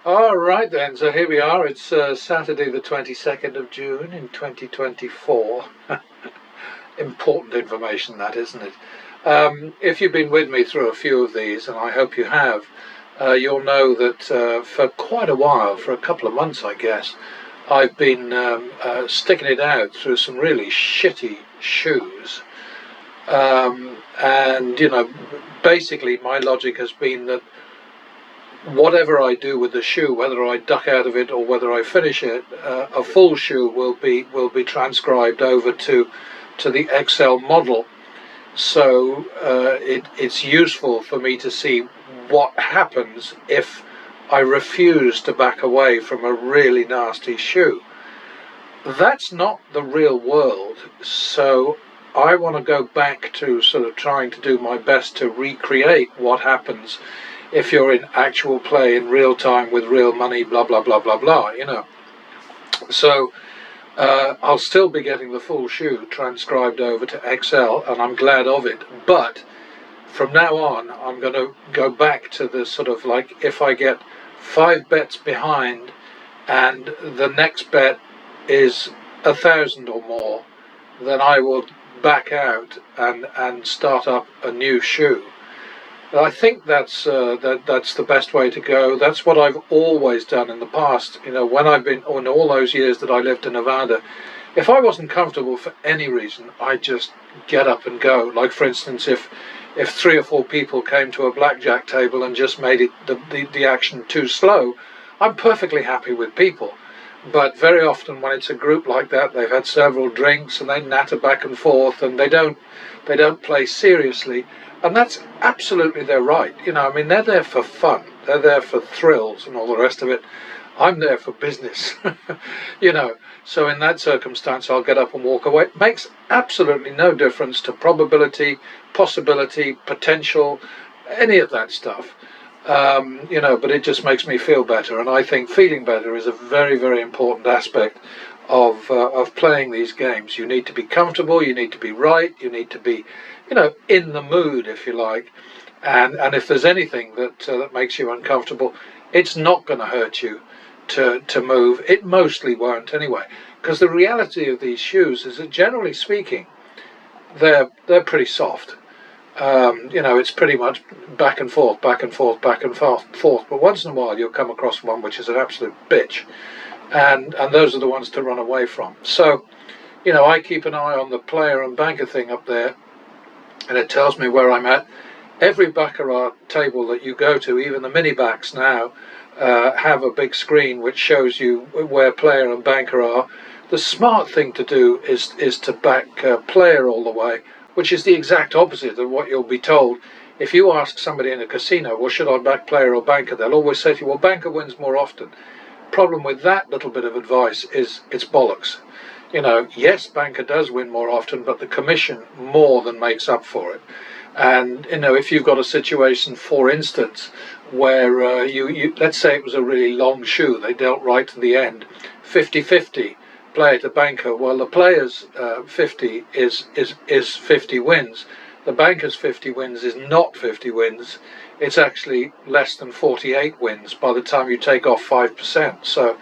All right then, so here we are. It's Saturday the 22nd of June in 2024. Important information that, isn't it? If you've been with me through a few of these, and I hope you have, you'll know that for quite a while, for a couple of months I guess, I've been sticking it out through some really shitty shoes. And, basically my logic has been that whatever I do with the shoe, whether I duck out of it or whether I finish it, a full shoe will be transcribed over to the Excel model. So it's useful for me to see what happens if I refuse to back away from a really nasty shoe. That's not the real world, so I want to go back to sort of trying to do my best to recreate what happens if you're in actual play in real time with real money, blah blah blah blah blah. So I'll still be getting the full shoe transcribed over to Excel, and I'm glad of it. But from now on, I'm going to go back to the sort of like, if I get 5 bets behind and the next bet is 1,000 or more, then I will back out and start up a new shoe. I think that's the best way to go. That's what I've always done in the past. When I've been in all those years that I lived in Nevada, if I wasn't comfortable for any reason, I'd just get up and go. Like, for instance, if 3 or 4 people came to a blackjack table and just made it the action too slow, I'm perfectly happy with people. But very often when it's a group like that, they've had several drinks and they natter back and forth and they don't play seriously. And that's absolutely their right. I mean, they're there for fun. They're there for thrills and all the rest of it. I'm there for business. So in that circumstance, I'll get up and walk away. It makes absolutely no difference to probability, possibility, potential, any of that stuff. But it just makes me feel better. And I think feeling better is a very, very important aspect of playing these games. You need to be comfortable, you need to be right, you need to be, in the mood, if you like. And if there's anything that makes you uncomfortable, it's not going to hurt you to move. It mostly won't anyway, because the reality of these shoes is that, generally speaking, they're pretty soft. It's pretty much back and forth, back and forth, back and forth. But once in a while, you'll come across one which is an absolute bitch, and those are the ones to run away from. So, I keep an eye on the player and banker thing up there, and it tells me where I'm at. Every baccarat table that you go to, even the mini backs now, have a big screen which shows you where player and banker are. The smart thing to do is to back player all the way, which is the exact opposite of what you'll be told. If you ask somebody in a casino, well, should I back player or banker, they'll always say to you, well, banker wins more often. Problem with that little bit of advice is it's bollocks. Yes, banker does win more often, but the commission more than makes up for it. And if you've got a situation, for instance, where you let's say it was a really long shoe, they dealt right to the end, 50-50 player to banker. Well, the player's 50 is 50 wins. The banker's 50 wins is not 50 wins. It's actually less than 48 wins by the time you take off 5%. So,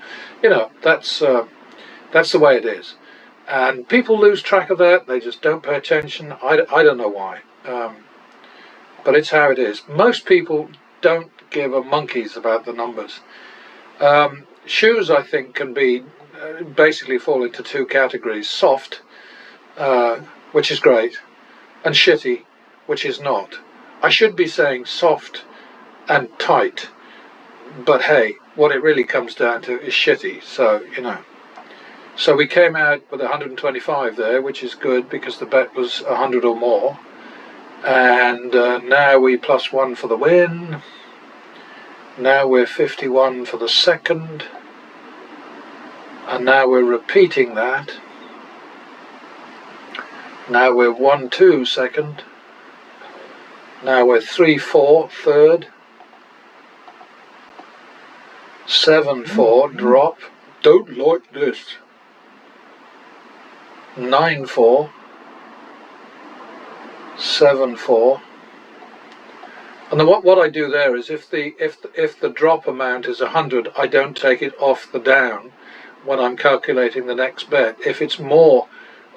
that's the way it is. And people lose track of that. They just don't pay attention. I don't know why. But it's how it is. Most people don't give a monkeys about the numbers. Shoes, I think, can be basically fall into 2 categories: soft, which is great, and shitty, which is not. I should be saying soft and tight, but hey, what it really comes down to is shitty. So, So we came out with 125 there, which is good because the bet was 100 or more. And now we +1 for the win. Now we're 51 for the second. And now we're repeating that. Now we're 1-2 second. Now we're 3-4 third. 7-4 drop. Don't like this. 9-4. 7-4. And then what I do there is if the drop amount is 100, I don't take it off the down when I'm calculating the next bet. If it's more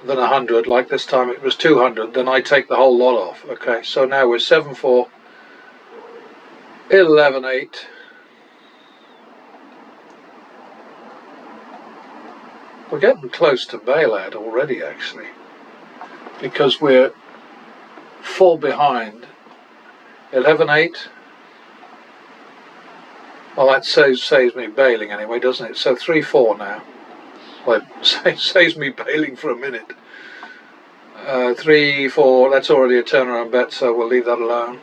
than 100, like this time it was 200, then I take the whole lot off. Okay, so now we're 7-4, 11-8. We're getting close to bailout already, actually, because we're 4 behind. 11-8. Well, that saves me bailing anyway, doesn't it? So 3-4 now. Well, it saves me bailing for a minute. 3-4, that's already a turnaround bet, so we'll leave that alone.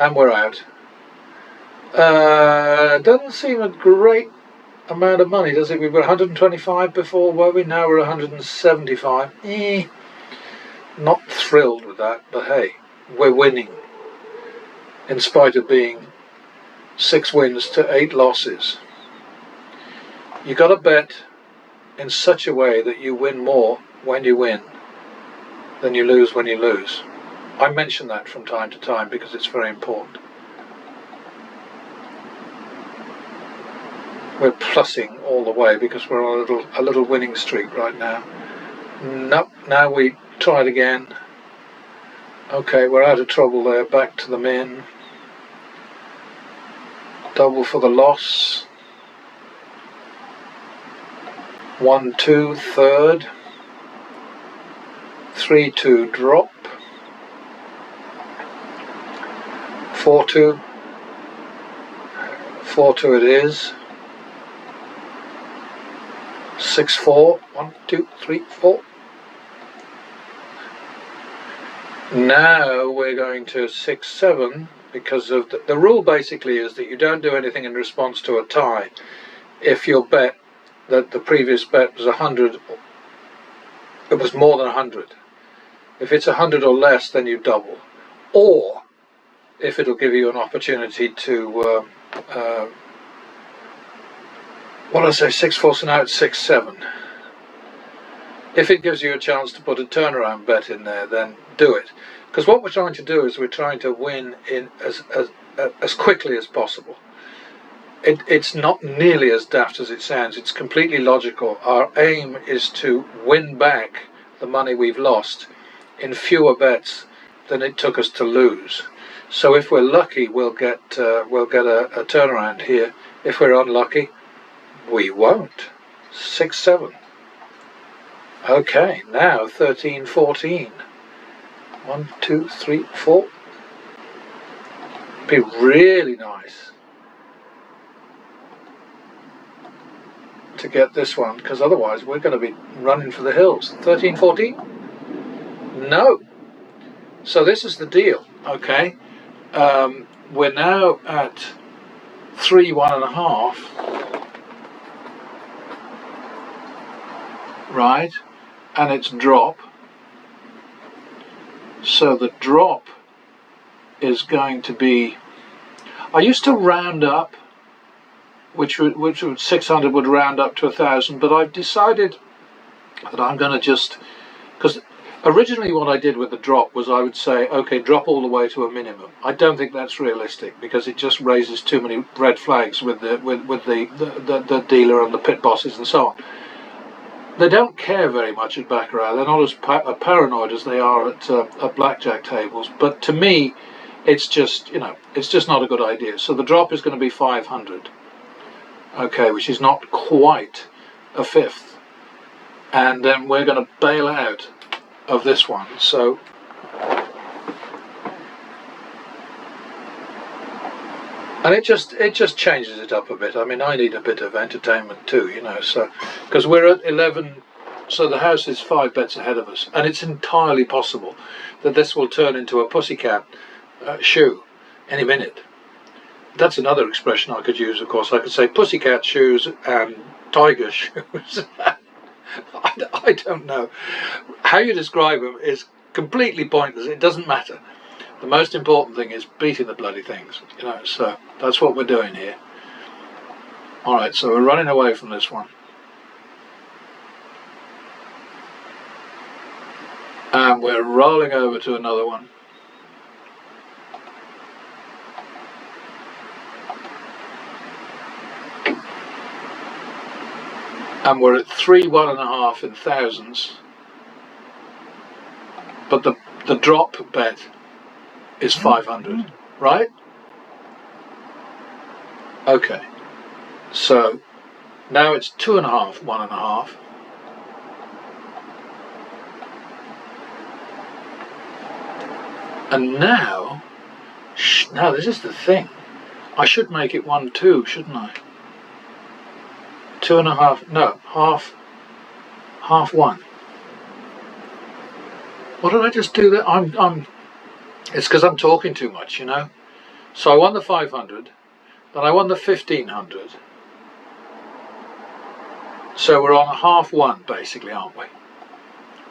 And we're out. Doesn't seem a great amount of money, does it? We were 125 before, were we? Now we're 175. Not thrilled with that, but hey, we're winning. In spite of being 6 wins to 8 losses. You got to bet in such a way that you win more when you win than you lose when you lose. I mention that from time to time because it's very important. We're plussing all the way because we're on a little winning streak right now. Nope, now we try it again. Okay, we're out of trouble there, back to the min. Double for the loss. 1-2 third. 3-2 drop. 4-2. 4-2 it is. 6-4. 1, 2, 3, 4. Now we're going to 6-7 because of the rule basically is that you don't do anything in response to a tie if your bet that the previous bet was 100, it was more than 100. If it's 100 or less, then you double, or if it'll give you an opportunity to what did I say, 6-4, so now it's 6-7. If it gives you a chance to put a turnaround bet in there, then do it. Because what we're trying to do is we're trying to win in as quickly as possible. It's not nearly as daft as it sounds. It's completely logical. Our aim is to win back the money we've lost in fewer bets than it took us to lose. So if we're lucky, we'll get a turnaround here. If we're unlucky, we won't. 6-7. Okay, now 13-14. 1, 2, 3, 4. Be really nice to get this one, because otherwise we're going to be running for the hills. 13-14? No. So this is the deal, okay? We're now at 3-1.5. Right? And it's drop. So the drop is going to be, I used to round up, which would 600 would round up to 1,000, but I've decided that I'm going to just, because originally what I did with the drop was I would say, okay, drop all the way to a minimum. I don't think that's realistic because it just raises too many red flags with the dealer and the pit bosses and so on. They don't care very much at baccarat. They're not as paranoid as they are at blackjack tables. But to me, it's just not a good idea. So the drop is going to be 500. Okay, which is not quite a fifth. And then we're going to bail out of this one. So and it just changes it up a bit. I mean, I need a bit of entertainment too, so because we're at 11, so the house is 5 bets ahead of us, and it's entirely possible that this will turn into a pussycat shoe any minute. That's another expression I could use, of course. I could say pussycat shoes and tiger shoes. I don't know. How you describe them is completely pointless. It doesn't matter. The most important thing is beating the bloody things, so that's what we're doing here. Alright, so we're running away from this one. And we're rolling over to another one. and we're at 3 1.5 in thousands, but the drop bet is 500, right? Okay, so now it's 2.5 1.5. And now this is the thing. I should make it 1 2, shouldn't I? 2.5, no, half 1. What did I just do there? It's because I'm talking too much, you know. So I won the 500, then I won the 1500. So we're on a half 1 basically, aren't we?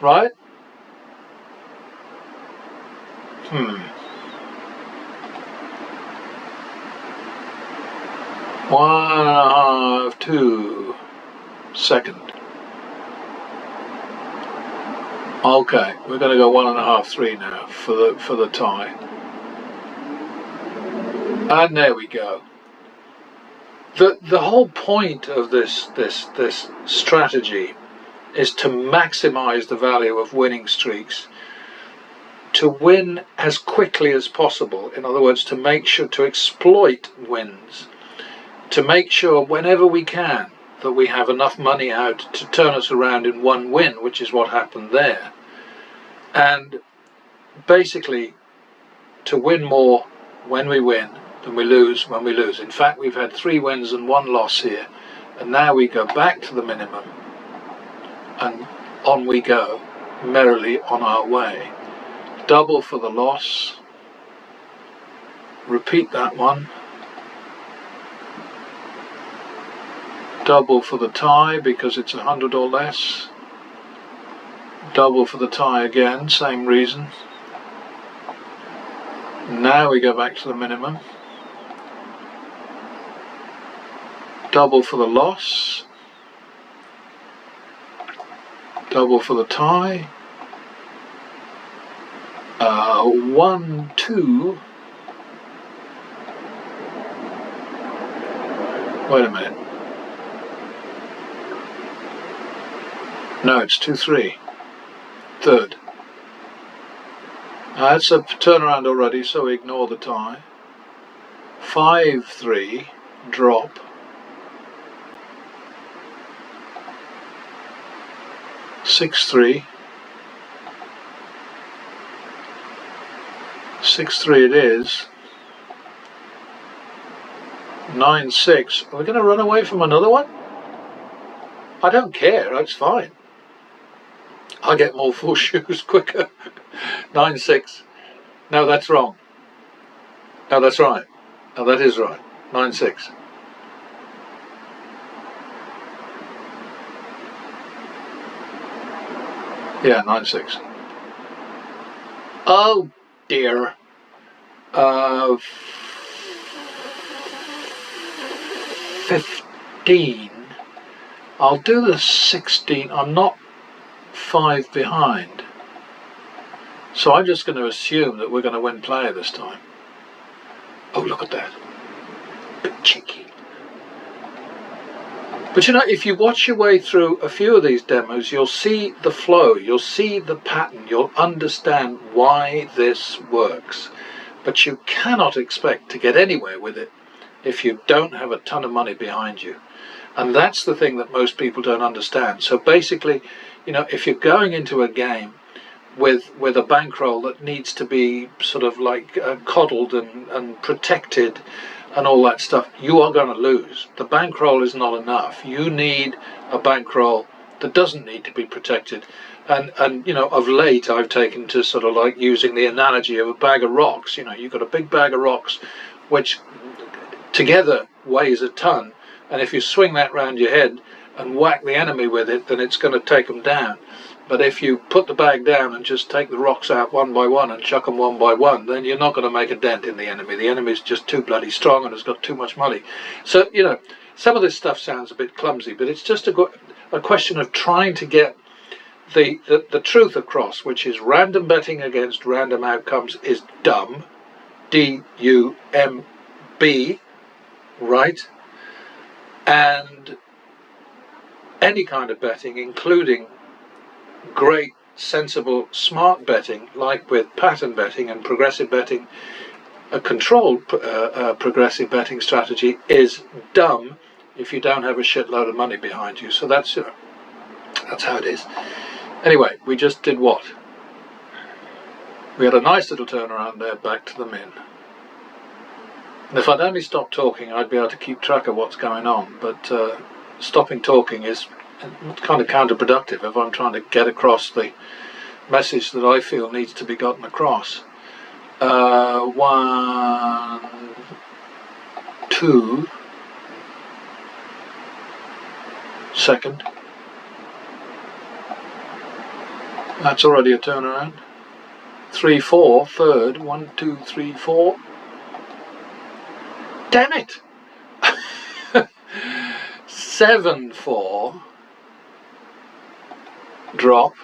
Right? 1.5 2 second. Okay, we're going to go 1.5 3 now for the tie. And there we go. The whole point of this strategy is to maximize the value of winning streaks, to win as quickly as possible. In other words, to make sure to exploit wins, to make sure whenever we can that we have enough money out to turn us around in one win, which is what happened there. And basically to win more when we win than we lose when we lose. In fact, we've had 3 wins and 1 loss here, and now we go back to the minimum and on we go merrily on our way. Double for the loss, repeat that one, double for the tie because it's 100 or less, double for the tie again, same reason. Now we go back to the minimum, double for the loss, double for the tie, 1 2. Wait a minute. No, it's 2 3. Third. That's a turnaround already, so we ignore the tie. 5 3. Drop. 6 3. 6 3 it is. 9 6. Are we going to run away from another one? I don't care, it's fine. I get more full shoes quicker. 9 6. No, that's wrong. No, that's right. No, that is right. 9 6. Yeah, 9 6. Oh dear. 15. I'll do the 16. I'm not 5 behind. So I'm just going to assume that we're going to win player this time. Oh, look at that. Bit cheeky. But you know, if you watch your way through a few of these demos, you'll see the flow, you'll see the pattern, you'll understand why this works. But you cannot expect to get anywhere with it if you don't have a ton of money behind you. And that's the thing that most people don't understand. So basically, you know, if you're going into a game with a bankroll that needs to be sort of like coddled and protected and all that stuff, you are going to lose. The bankroll is not enough. You need a bankroll that doesn't need to be protected. And you know, of late I've taken to sort of like using the analogy of a bag of rocks. You know, you've got a big bag of rocks which together weighs a ton, and if you swing that round your head and whack the enemy with it, then it's going to take them down. But if you put the bag down and just take the rocks out one by one and chuck them one by one, then you're not going to make a dent in the enemy. The enemy's just too bloody strong and has got too much money. So, you know, some of this stuff sounds a bit clumsy, but it's just a question of trying to get the truth across, which is random betting against random outcomes is dumb. D-U-M-B, right? And any kind of betting, including great, sensible, smart betting, like with pattern betting and progressive betting, a controlled progressive betting strategy is dumb if you don't have a shitload of money behind you. So that's, that's how it is. Anyway, we just did what? We had a nice little turnaround there back to the min. And if I'd only stopped talking, I'd be able to keep track of what's going on. But stopping talking is kind of counterproductive if I'm trying to get across the message that I feel needs to be gotten across. 1, 2, second. That's already a turnaround. 3, 4, third. 1, 2, 3, 4. Damn it! 7, 4. Drop.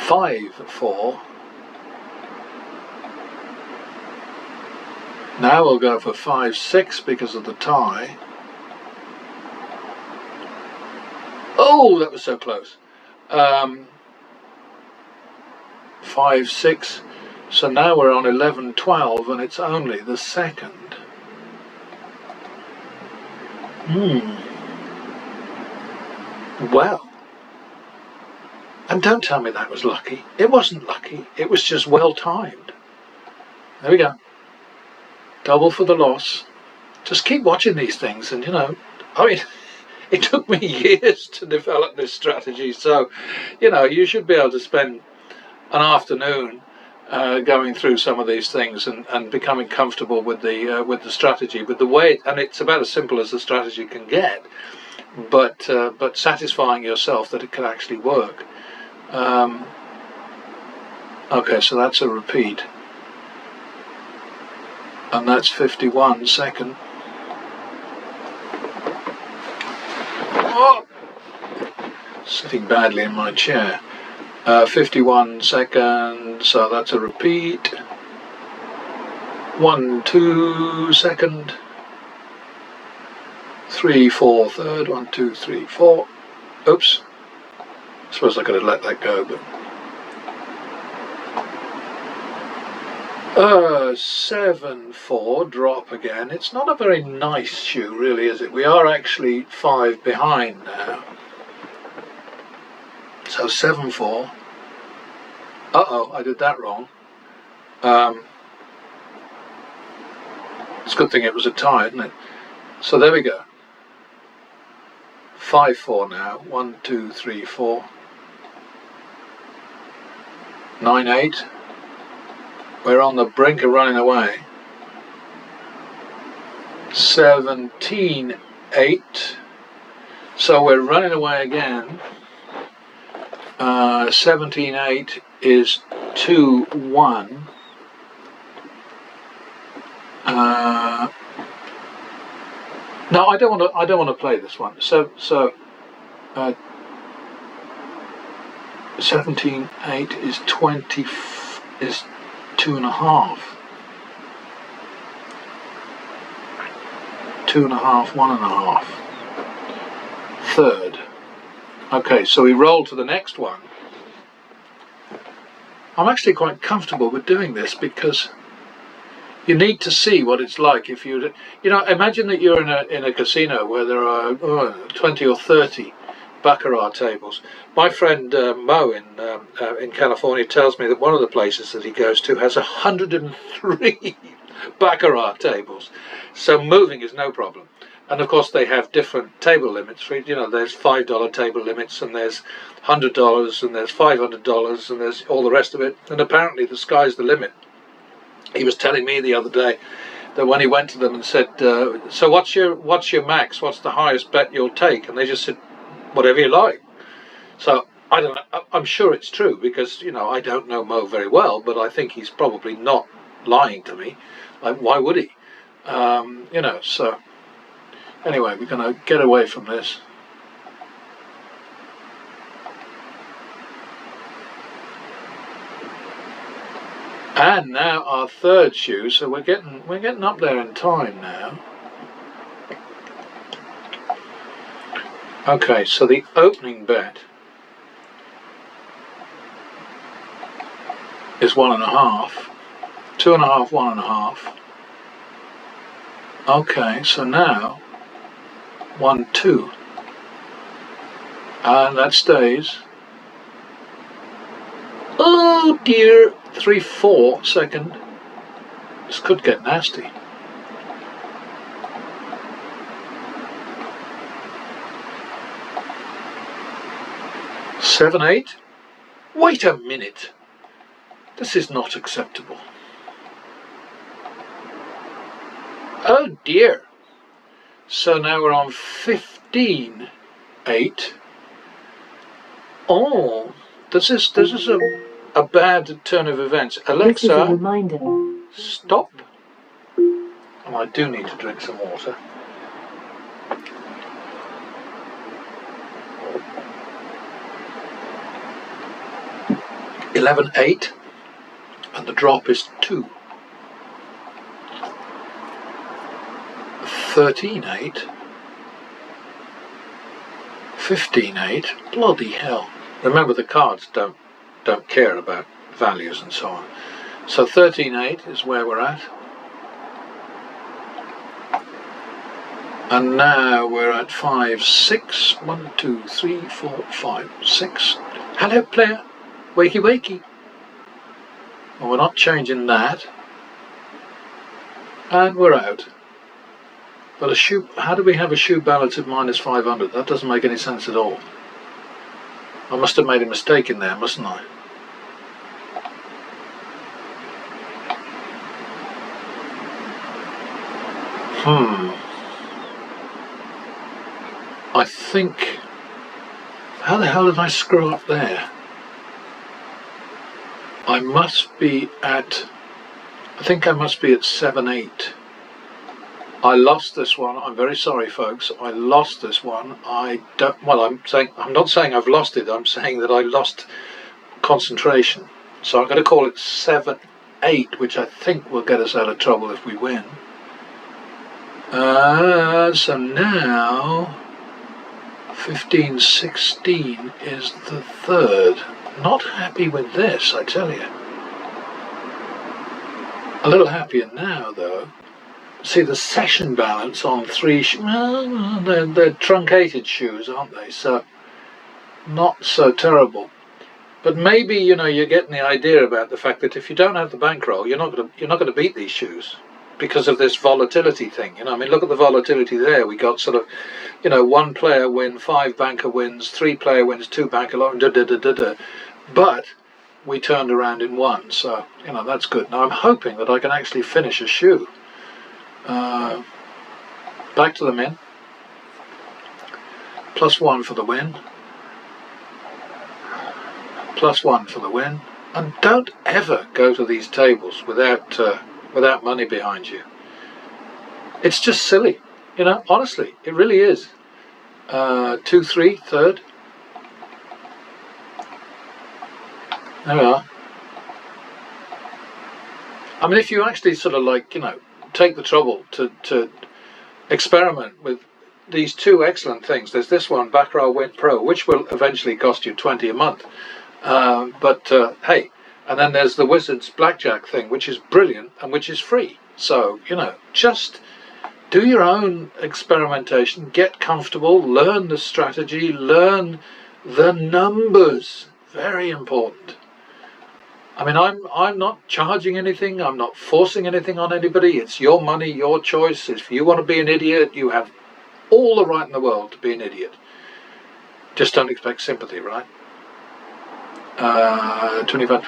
5, 4. Now we'll go for 5, 6 because of the tie. Oh, that was so close. 5, 6. So now we're on 11, 12, and it's only the second. Well. And don't tell me that was lucky. It wasn't lucky. It was just well timed. There we go. Double for the loss. Just keep watching these things, and I mean, it took me years to develop this strategy. So, you should be able to spend an afternoon going through some of these things and becoming comfortable with the strategy, with the way. And it's about as simple as the strategy can get, but satisfying yourself that it can actually work. Okay, so that's a repeat, and that's 51 second. Oh! Sitting badly in my chair. 51 second, so that's a repeat. 1, 2 second. 3, 4 third. 1, 2, 3, 4. Oops. I suppose I could have let that go, but 7, 4 drop again. It's not a very nice shoe, really, is it? We are actually 5 behind now. So 7, 4. Uh-oh, I did that wrong. It's a good thing it was a tie, isn't it? So there we go. 5, 4 now. 1, 2, 3, 4. 9, 8. We're on the brink of running away. 17, 8. So we're running away again. 17, 8 is 2, 1. No, I don't want to play this one. So 17, 8 is 20, is 2.5. 2.5, 1.5. Third. Okay, so we roll to the next one. I'm actually quite comfortable with doing this because you need to see what it's like if imagine that you're in a casino where there are 20 or 30 baccarat tables. My friend Mo in California tells me that one of the places that he goes to has 103 baccarat tables. So moving is no problem. And of course they have different table limits for there's $5 table limits, and there's $100, and there's $500, and there's all the rest of it. And apparently the sky's the limit. He was telling me the other day that when he went to them and said, so what's your max? What's the highest bet you'll take? And they just said, whatever you like. So I don't know. I'm sure it's true because I don't know Mo very well, but I think he's probably not lying to me. Why would he? So anyway, we're going to get away from this. And now our third shoe, so we're getting up there in time now. Okay, so the opening bet is 1.5, 2.5, 1.5. Okay, so now 1, 2, and that stays. Oh dear, 3, 4 second. This could get nasty. Seven, 8. Wait a minute. This is not acceptable. Oh dear. So now we're on 15, 8. Oh, this is a bad turn of events. Alexa, this is a reminder. Stop. And I do need to drink some water. Eleven, 8, and the drop is 2. 13, 8. 15, 8. Bloody hell. Remember, the cards don't care about values and so on. So 13, 8 is where we're at. And now we're at 5, 6. 1, 2, 3, 4, 5, 6. Hello, player. Wakey, wakey. Well, we're not changing that. And we're out. But a shoe, how do we have a shoe balance of minus 500? That doesn't make any sense at all. I must have made a mistake in there, mustn't I? I think... How the hell did I screw up there? I must be at... I think I must be at 7, 8. I lost this one. I'm very sorry, folks. I lost this one. I'm not saying I've lost it. I'm saying that I lost concentration. So I'm going to call it 7, 8, which I think will get us out of trouble if we win. So now 15, 16 is the third. Not happy with this, I tell you. A little happier now, though. See, the session balance on 3 well, they're truncated shoes, aren't they? So not so terrible. But maybe, you know, you're getting the idea about the fact that if you don't have the bankroll, you're not going to beat these shoes because of this volatility thing. You know, I mean, look at the volatility there. We got sort of, you know, 1 player win, 5 banker wins, 3 player wins, 2 banker losses, but we turned around in 1. So, you know, that's good. Now I'm hoping that I can actually finish a shoe. Back to the min. +1 for the win. +1 for the win. And don't ever go to these tables without money behind you. It's just silly, you know. Honestly, it really is. 2, 3, third. There we are. I mean, if you actually sort of like, you know, take the trouble to experiment with these 2 excellent things. There's this one, bankroll Win Pro, which will eventually cost you 20 a month. Hey, and then there's the Wizards Blackjack thing, which is brilliant and which is free. So, you know, just do your own experimentation, get comfortable, learn the strategy, learn the numbers. Very important. I mean, I'm not charging anything. I'm not forcing anything on anybody. It's your money, your choice. If you want to be an idiot, you have all the right in the world to be an idiot. Just don't expect sympathy, right? 25.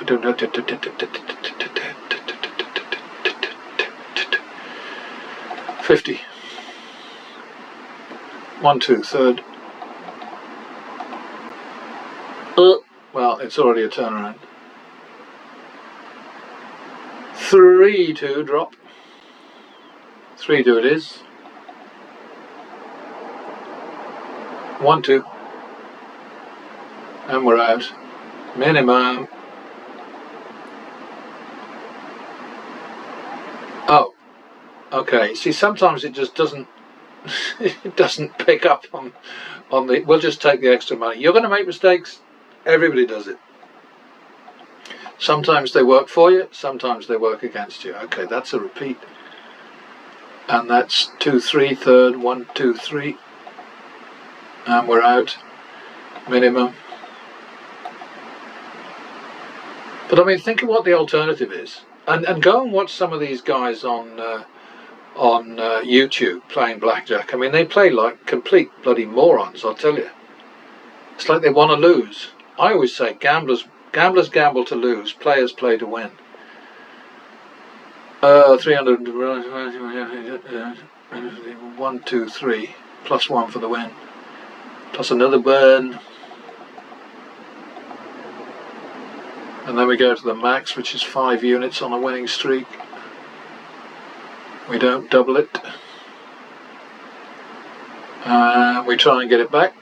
50. 1, 2, third. Well, it's already a turnaround. 3, 2, drop. 3, 2 it is. 1, 2. And we're out. Minimum. Oh, okay. See, sometimes it just doesn't it doesn't pick up on the, we'll just take the extra money. You're going to make mistakes. Everybody does it. Sometimes they work for you, sometimes they work against you. Okay, that's a repeat. And that's 2, 3, third, 1, 2, 3. And we're out. Minimum. But I mean, think of what the alternative is. And go and watch some of these guys on YouTube playing blackjack. I mean, they play like complete bloody morons, I'll tell you. It's like they want to lose. I always say gamblers gamble to lose, players play to win. 300, 1, 2, 3, plus 1 for the win. Plus another burn. And then we go to the max, which is 5 units on a winning streak. We don't double it. We try and get it back.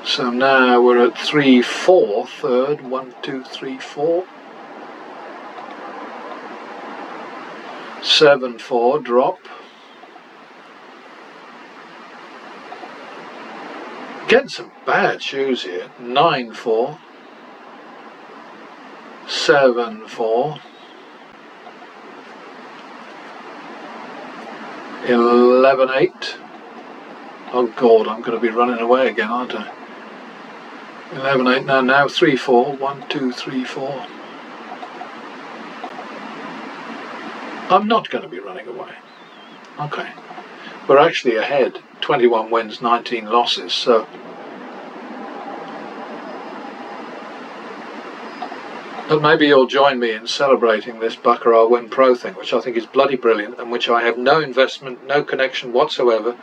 So now we're at 3, 4, third, 1, 2, 3, 4. 7, 4, drop. Getting some bad shoes here. 9, 4. 7, 4. 11, 8. Oh God, I'm going to be running away again, aren't I? 11, 8, now 3, 4, 1, 2, 3, 4. I'm not going to be running away. Okay. We're actually ahead. 21 wins, 19 losses, so. But maybe you'll join me in celebrating this Baccarat Win Pro thing, which I think is bloody brilliant, and which I have no investment, no connection whatsoever.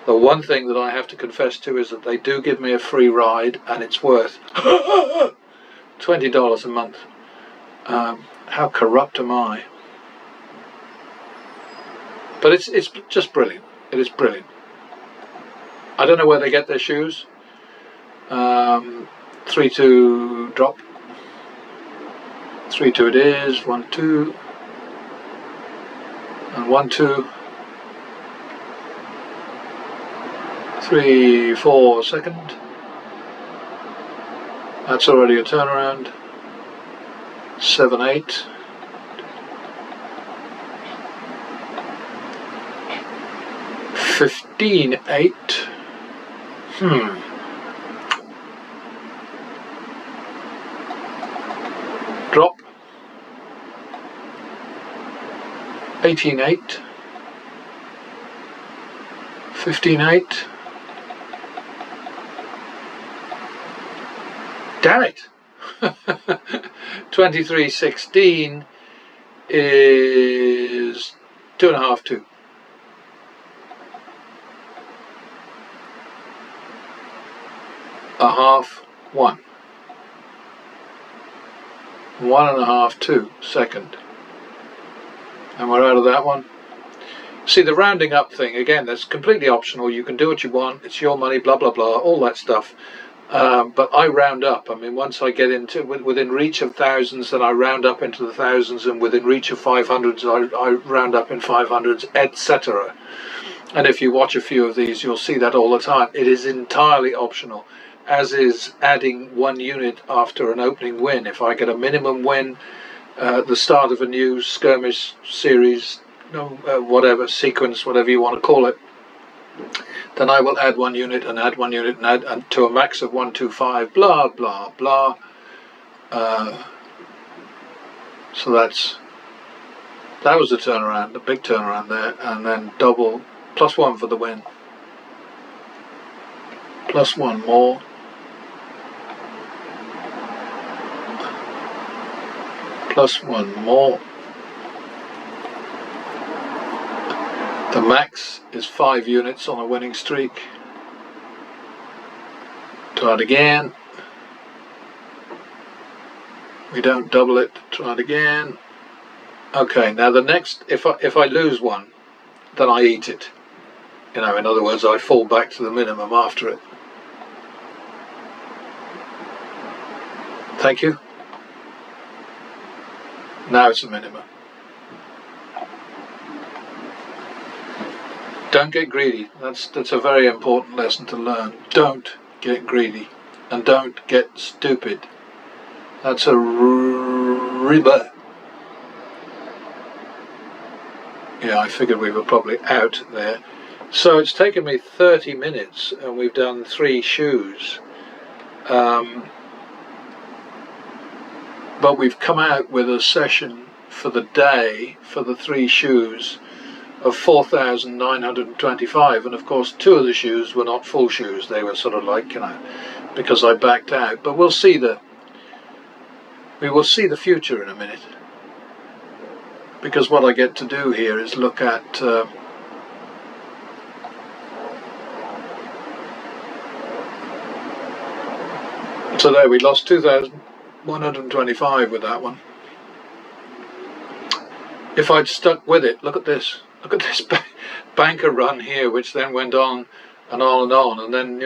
The one thing that I have to confess to is that they do give me a free ride, and it's worth $20 a month. How corrupt am I? But it's just brilliant. It is brilliant. I don't know where they get their shoes. 3, 2, drop. 3, 2 it is. 1, 2. And 1, 2. 3, 4, second. That's already a turnaround. 7, 8. 15, 8. Drop. 18, 8. 15, 8. Damn it! 23, 16 is 2.5, 2. A half, 1. 1.5, 2, second. And we're out of that one. See, the rounding up thing, again, that's completely optional. You can do what you want. It's your money, blah, blah, blah, all that stuff. But I round up. I mean, once I get into within reach of thousands, then I round up into the thousands, and within reach of 500s, I round up in 500s, etc. And if you watch a few of these, you'll see that all the time. It is entirely optional, as is adding 1 unit after an opening win. If I get a minimum win at the start of a new skirmish series, whatever sequence, whatever you want to call it, then I will add 1 unit and add 1 unit and add to a max of 1, 2, 5, blah, blah, blah. So that was the turnaround, the big turnaround there, and then double, plus 1 for the win. Plus 1 more. Plus 1 more. The max is 5 units on a winning streak. Try it again. We don't double it. Try it again. Okay, now the next, if I lose one, then I eat it. You know, in other words, I fall back to the minimum after it. Thank you. Now it's a minimum. Don't get greedy. That's a very important lesson to learn. Don't get greedy, and don't get stupid. That's a riba. Yeah, I figured we were probably out there. So it's taken me 30 minutes, and we've done 3 shoes. But we've come out with a session for the day for the 3 shoes of 4,925, and of course 2 of the shoes were not full shoes. They were sort of like, because I backed out. But we will see the future in a minute, because what I get to do here is look at so there we lost 2,125 with that one. If I'd stuck with it, look at this banker run here, which then went on and on and on, and then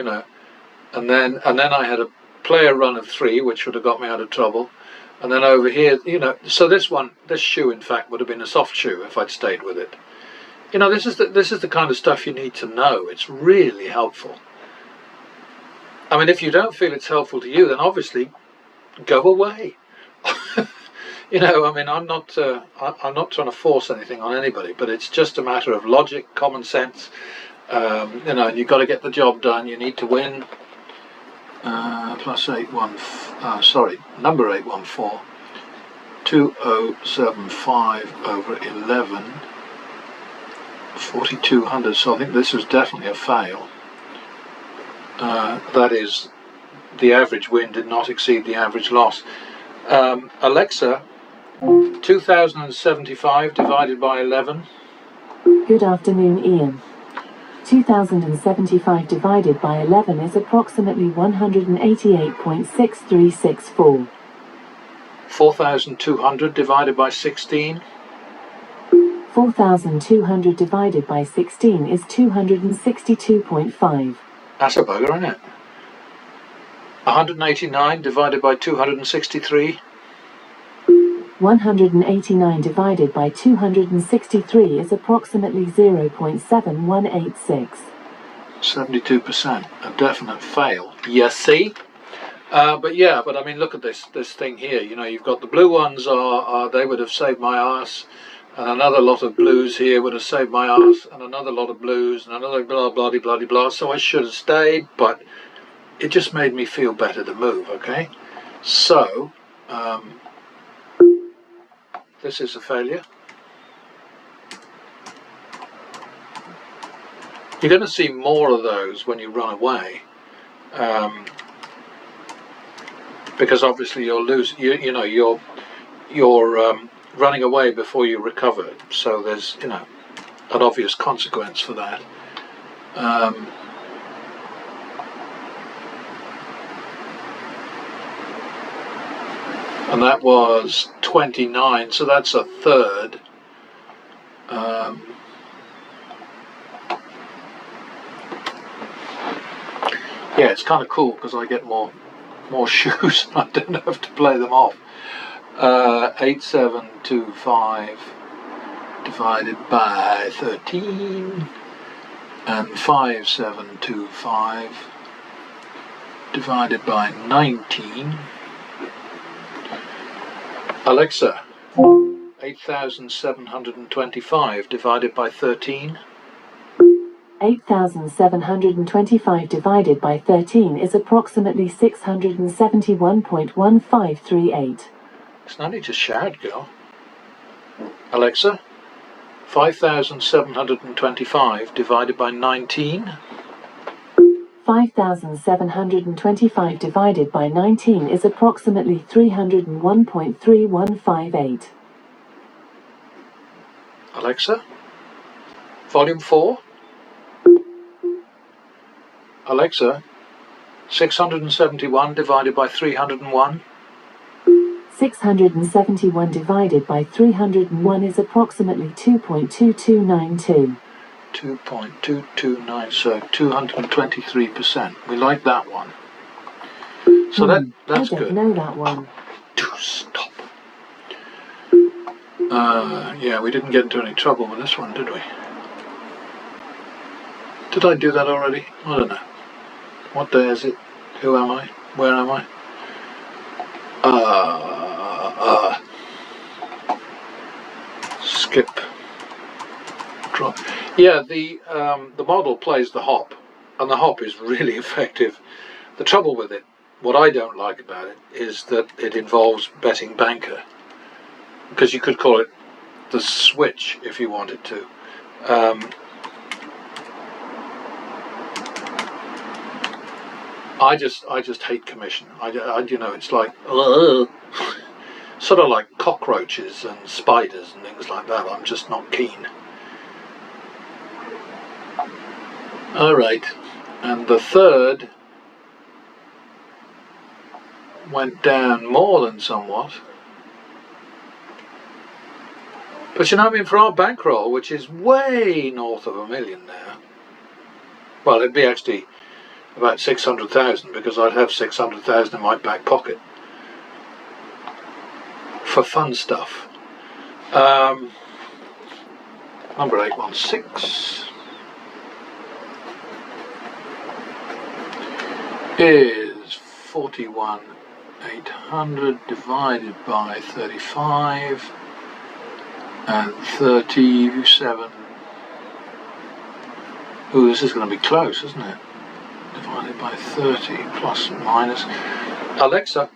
and then I had a player run of 3, which would have got me out of trouble, and then over here, so this shoe in fact would have been a soft shoe if I'd stayed with it. This is the kind of stuff you need to know. It's really helpful. I mean, if you don't feel it's helpful to you, then obviously go away. I mean, I'm not trying to force anything on anybody, but it's just a matter of logic, common sense. You've got to get the job done. You need to win. Plus 814. Number 814. 2075 over 11. 4,200. So I think this was definitely a fail. That is, the average win did not exceed the average loss. Alexa, 2,075 divided by 11. Good afternoon, Ian. 2,075 divided by 11 is approximately 188.6364. 4,200 divided by 16. 4,200 divided by 16 is 262.5. That's a bugger, isn't it? 189 divided by 263. 189 divided by 263 is approximately 0.7186. 72%, a definite fail. You see? But I mean, look at this thing here. You've got the blue ones they would have saved my ass, and another lot of blues here would have saved my ass, and another lot of blues, and another blah blah blah blah blah. So I should have stayed, but it just made me feel better to move. Okay, so this is a failure. You're going to see more of those when you run away, because obviously you'll lose. You're running away before you recover. So there's an obvious consequence for that. And that was 29, so that's a third. Yeah, it's kind of cool because I get more shoes and I don't have to play them off. 8725 divided by 13 and 5725 divided by 19. Alexa, 8,725 divided by 13. 8,725 divided by 13 is approximately 671.1538. It's no need to shout, girl. Alexa, 5,725 divided by 19. 5,725 divided by 19 is approximately 301.3158. Alexa, volume 4. Alexa, 671 divided by 301. 671 divided by 301 is approximately 2.2292. 2.229, so 223%. We like that one. So that's I don't know that one. Do stop. Yeah, we didn't get into any trouble with this one, did we? Did I do that already? I don't know. What day is it? Who am I? Where am I? Skip. Drop. Yeah, the model plays the hop, and the hop is really effective. The trouble with it, what I don't like about it, is that it involves betting banker, because you could call it the switch if you wanted to. I just hate commission. I you know, it's like sort of like cockroaches and spiders and things like that. I'm just not keen. All right, and the third went down more than somewhat. But you know, I mean, for our bankroll, which is way north of $1 million now, well, it'd be actually about 600,000, because I'd have 600,000 in my back pocket for fun stuff. Number 816 is 41,800 divided by 35 and 37. Ooh, this is going to be close, isn't it? Divided by 30 plus minus. Alexa,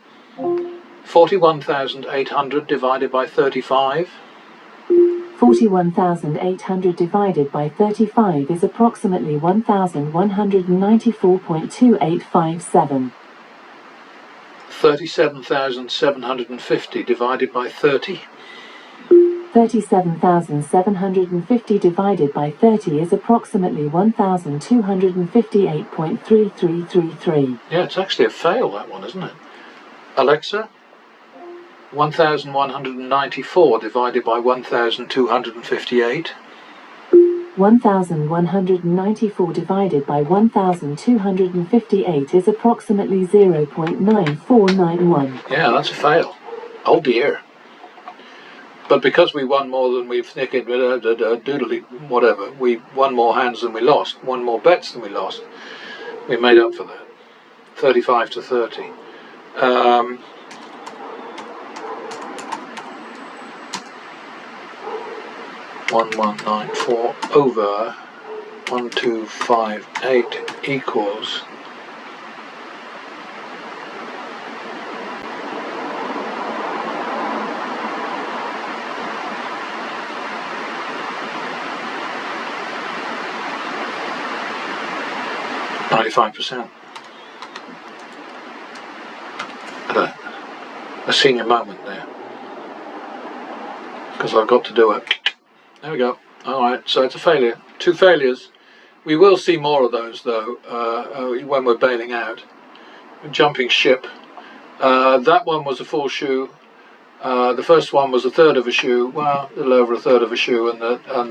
41,800 divided by 35. 41,800 divided by 35 is approximately 1,194.2857. 37,750 divided by 30. 37,750 divided by 30 is approximately 1,258.3333. Yeah, it's actually a fail, that one, isn't it? Alexa, 1,194 divided by 1,258. 1,194 divided by 1,258 is approximately 0.9491. Yeah, that's a fail. Oh dear. But because we won more than we've snickered, doodly, whatever, we won more hands than we lost, won more bets than we lost, we made up for that. 35 to 30. 1194 over 1258 equals 95%. A senior moment there, because I've got to do it. There we go. Alright, so it's a failure. 2 failures. We will see more of those though when we're bailing out. Jumping ship. That one was a full shoe. The first one was a third of a shoe, well, a little over a third of a shoe, and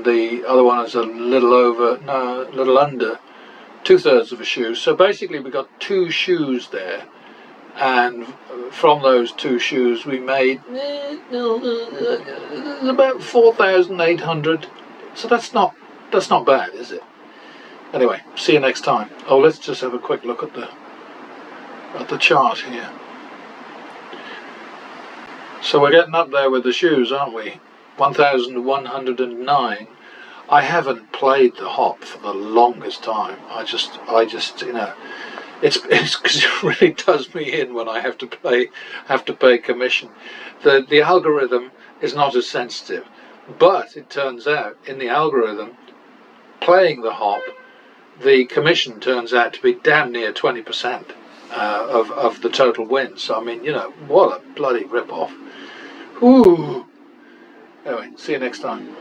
the other one is a little under 2/3 of a shoe. So basically we got 2 shoes there, and from those 2 shoes we made about 4,800. So that's not bad, is it? Anyway, see you next time. Oh, let's just have a quick look at the chart here. So we're getting up there with the shoes, aren't we? 1,109. I haven't played the hop for the longest time. I just you know, it's because it really does me in when I have to pay commission. The algorithm is not as sensitive, but it turns out in the algorithm, playing the hop, the commission turns out to be damn near 20% of the total win. So I mean, you know, what a bloody rip-off. Ooh. Anyway, see you next time.